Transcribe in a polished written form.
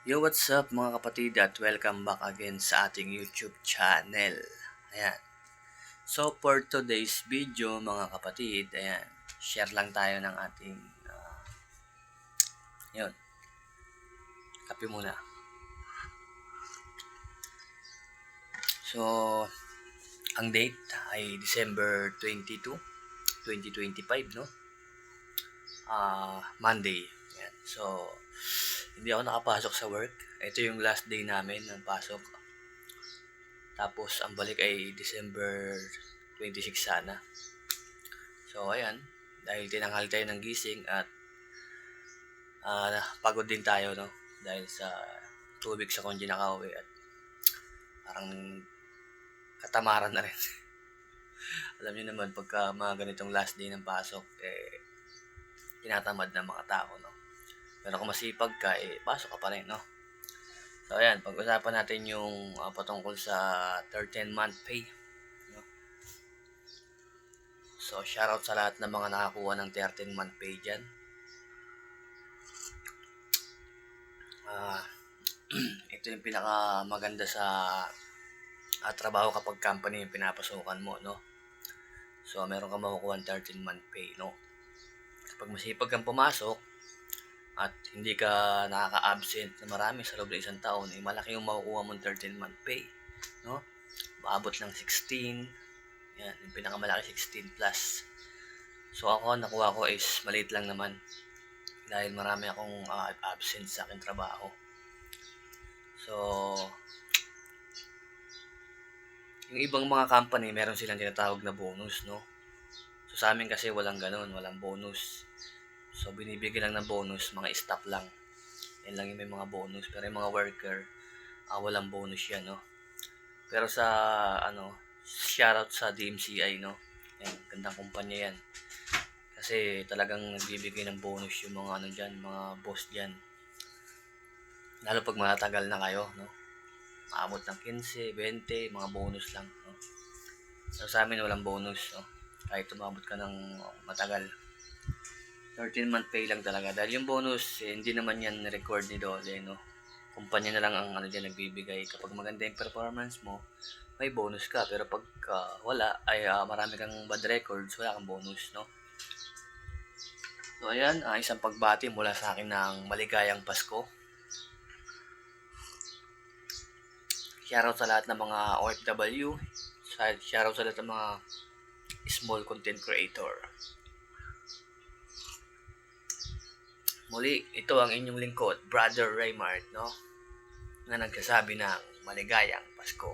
Yo, what's up mga kapatid at welcome back again sa ating YouTube channel. Ayan. So, for today's video mga kapatid, ayan, share lang tayo ng ating, yun, kape muna. So, ang date ay December 22, 2025, no? Monday. Ayan. So, hindi ako nakapasok sa work. Ito yung last day namin ng pasok. Tapos, ang balik ay December 26 sana. So, ayan. Dahil tinanghal tayo ng gising at pagod din tayo, no? Dahil sa 2 weeks akong hindi nakauwi at parang katamaran na rin. Alam niyo naman, pagka mga ganitong last day ng pasok, tinatamad ng mga tao, no? Pero kung masipag ka, pasok ka pa rin, no? So, ayan, pag-usapan natin yung patungkol sa 13-month pay. No? So, shoutout sa lahat ng mga nakakuha ng 13-month pay dyan. Ito yung pinaka maganda sa trabaho kapag company yung pinapasukan mo, no? So, meron kang makukuha ng 13-month pay, no? Kapag masipag kang pumasok at hindi ka nakaka-absent na marami sa loob ng isang taon, malaki yung makukuha mong 13-month pay, no? Maabot ng 16, yan, yung pinakamalaki 16 plus. So, ako, nakuha ko is maliit lang naman dahil marami akong absent sa aking trabaho. So, yung ibang mga company, meron silang tinatawag na bonus, no? So, sa amin kasi walang ganun, walang bonus. So, binibigyan lang ng bonus, mga staff lang. Yan lang yung may mga bonus. Pero yung mga worker, walang bonus yan, no? Pero sa, shoutout sa DMCI, no? Yan, gandang kumpanya yan. Kasi talagang nagbibigay ng bonus yung mga dyan, mga boss dyan. Lalo pag matagal na kayo, no? Maabot ng 15, 20, mga bonus lang, no? So, sa amin walang bonus, no? Kahit umabot ka ng matagal. 13-month pay lang talaga. Dahil yung bonus, hindi naman yan record ni Dole, no? Kumpanya na lang ang dyan nagbibigay. Kapag maganda yung performance mo, may bonus ka. Pero pag wala, ay marami kang bad records, wala kang bonus, no? So, ayan, isang pagbati mula sa akin ng maligayang Pasko. Shoutout sa lahat ng mga OFW. Shoutout sa lahat ng mga small content creator. Muli, ito ang inyong lingkod, Brother Raymart, no? Na nagsasabi ng maligayang Pasko.